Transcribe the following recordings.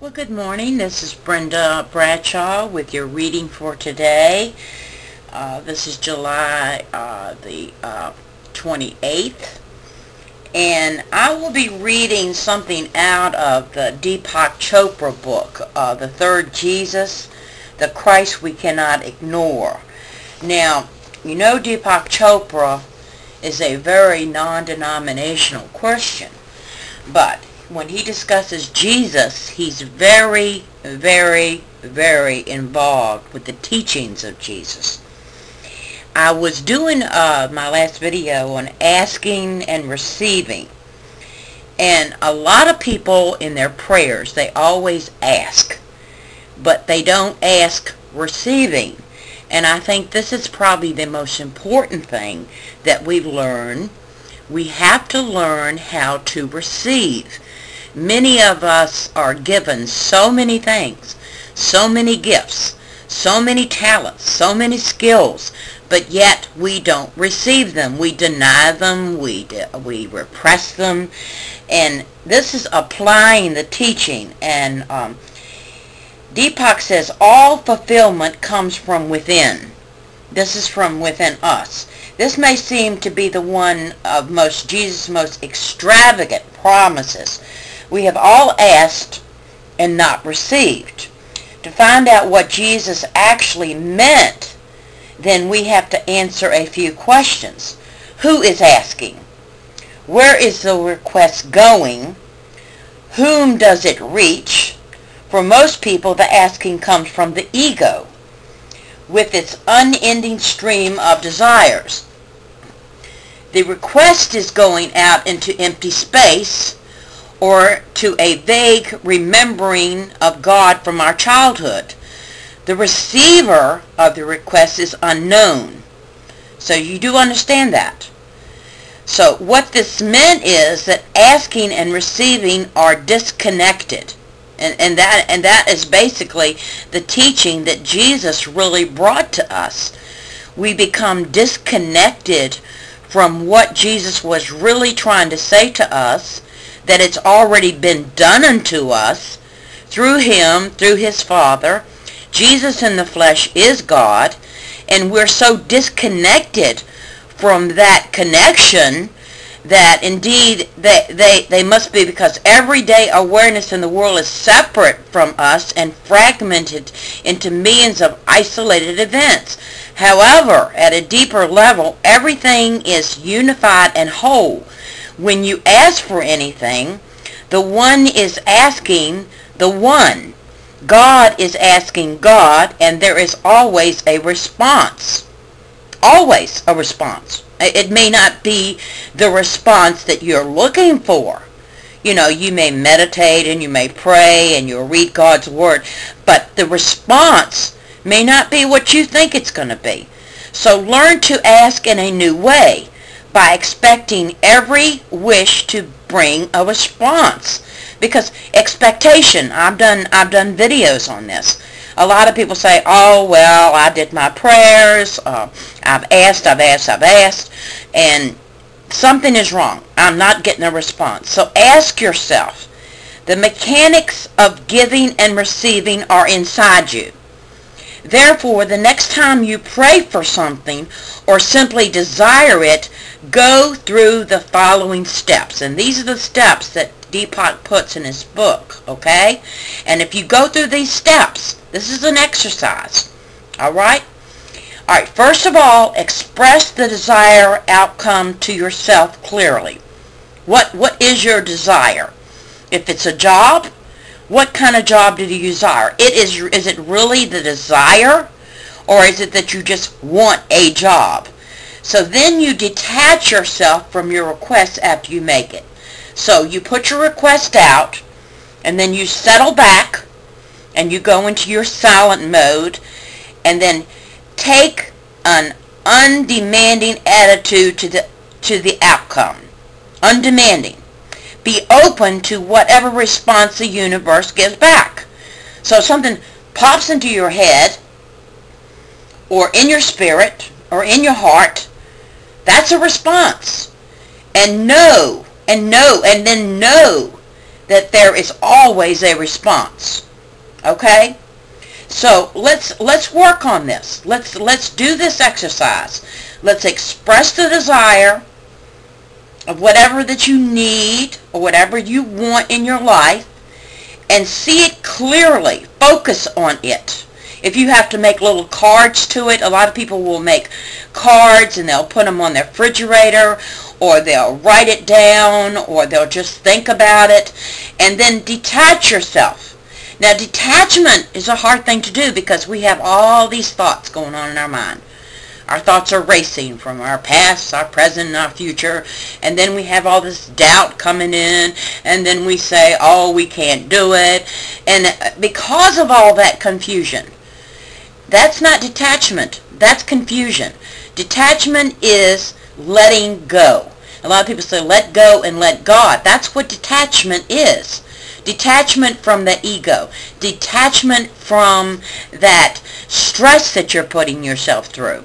Well, good morning. This is Brenda Bradshaw with your reading for today. This is July the 28th. And I will be reading something out of the Deepak Chopra book, The Third Jesus, The Christ We Cannot Ignore. Now, you know Deepak Chopra is a very non-denominational Christian, but when he discusses Jesus, he's very, very, very involved with the teachings of Jesus. I was doing my last video on asking and receiving, and a lot of people in their prayers, they always ask, but they don't ask receiving. And I think this is probably the most important thing that we've learned. We have to learn how to receive. Many of us are given so many things, so many gifts, so many talents, so many skills, but yet we don't receive them. We deny them, we repress them, and this is applying the teaching. And Deepak says all fulfillment comes from within. This is from within us. This may seem to be the one of Jesus' most extravagant promises. We have all asked and not received. To find out what Jesus actually meant, then we have to answer a few questions. Who is asking? Where is the request going? Whom does it reach? For most people, the asking comes from the ego, with its unending stream of desires. The request is going out into empty space, or to a vague remembering of God from our childhood. The receiver of the request is unknown. So you do understand that. So what this meant is that asking and receiving are disconnected. And that is basically the teaching that Jesus really brought to us. We become disconnected from what Jesus was really trying to say to us, that it's already been done unto us through Him, through His Father. Jesus in the flesh is God, and we're so disconnected from that connection that indeed they must be, because everyday awareness in the world is separate from us and fragmented into millions of isolated events. However, at a deeper level, everything is unified and whole. When you ask for anything, the one is asking the one. God is asking God, and there is always a response. Always a response. It may not be the response that you're looking for. You know, you may meditate and you may pray and you'll read God's Word, but the response may not be what you think it's going to be. So learn to ask in a new way, by expecting every wish to bring a response. Because expectation, I've done videos on this. A lot of people say, oh, well, I did my prayers, I've asked, and something is wrong. I'm not getting a response. So ask yourself, the mechanics of giving and receiving are inside you. Therefore, the next time you pray for something or simply desire it, go through the following steps. And these are the steps that Deepak puts in his book, okay? And if you go through these steps, this is an exercise, all right? All right, first of all, express the desired outcome to yourself clearly. What is your desire? If it's a job, what kind of job do you desire? Is it really the desire, or is it that you just want a job? So then you detach yourself from your request after you make it. So you put your request out, and then you settle back, and you go into your silent mode, and then take an undemanding attitude to the outcome. Undemanding. Be open to whatever response the universe gives back. So if something pops into your head, or in your spirit, or in your heart, that's a response. And then know that there is always a response. Okay? So let's work on this. Let's do this exercise. Let's express the desire of whatever that you need or whatever you want in your life, and see it clearly. Focus on it. If you have to make little cards to it, a lot of people will make cards and they'll put them on their refrigerator, or they'll write it down, or they'll just think about it, and then detach yourself. Now, detachment is a hard thing to do because we have all these thoughts going on in our mind. Our thoughts are racing from our past, our present, and our future, and then we have all this doubt coming in, and then we say, oh, we can't do it, and because of all that confusion, that's not detachment, that's confusion. Detachment is letting go. A lot of people say, let go and let God. That's what detachment is. Detachment from the ego. Detachment from that stress that you're putting yourself through.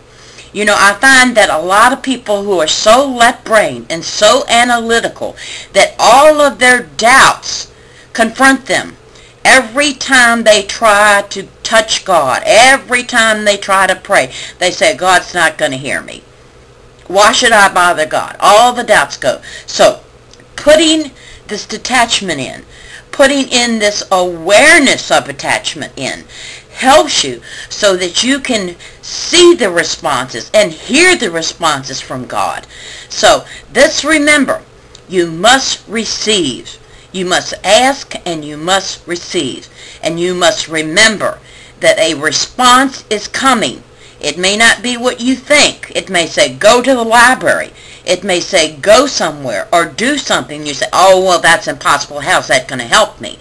You know, I find that a lot of people who are so left-brained and so analytical that all of their doubts confront them every time they try to touch God. Every time they try to pray, they say, God's not going to hear me. Why should I bother God? All the doubts go. So, putting this detachment in, putting in this awareness of attachment in, helps you so that you can see the responses and hear the responses from God. So, this, remember, you must receive. You must ask and you must receive. And you must remember that a response is coming. It may not be what you think. It may say, go to the library. It may say, go somewhere or do something. You say, oh, well, that's impossible. How's that going to help me?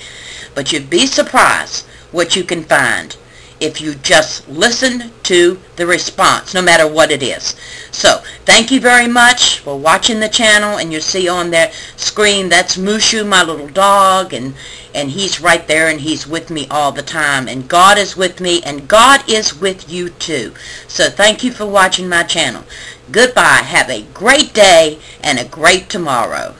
But you'd be surprised what you can find if you just listen to the response, no matter what it is. So, thank you very much for watching the channel, and you see on that screen, that's Mushu, my little dog, and he's right there, and he's with me all the time, and God is with me, and God is with you too. So, thank you for watching my channel. Goodbye. Have a great day and a great tomorrow.